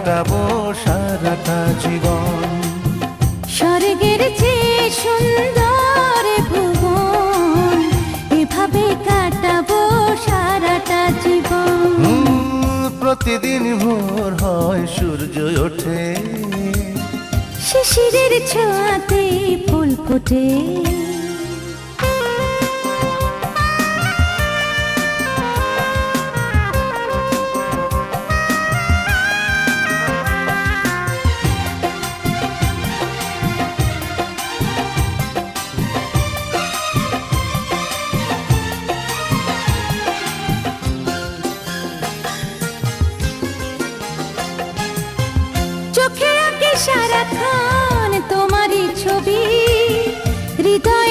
কাটাবো সারাটা জীবন। স্বর্গের চেয়ে সুন্দর ভুবন, এভাবে কাটাবো সারাটা জীবন। প্রতিদিন ভোর হয় সূর্য ওঠে, শিশিরের ছোঁয়াতে ফুল ফোটে। চোখে আঁকে সারাক্ষণ তোমারই ছবি, হৃদয়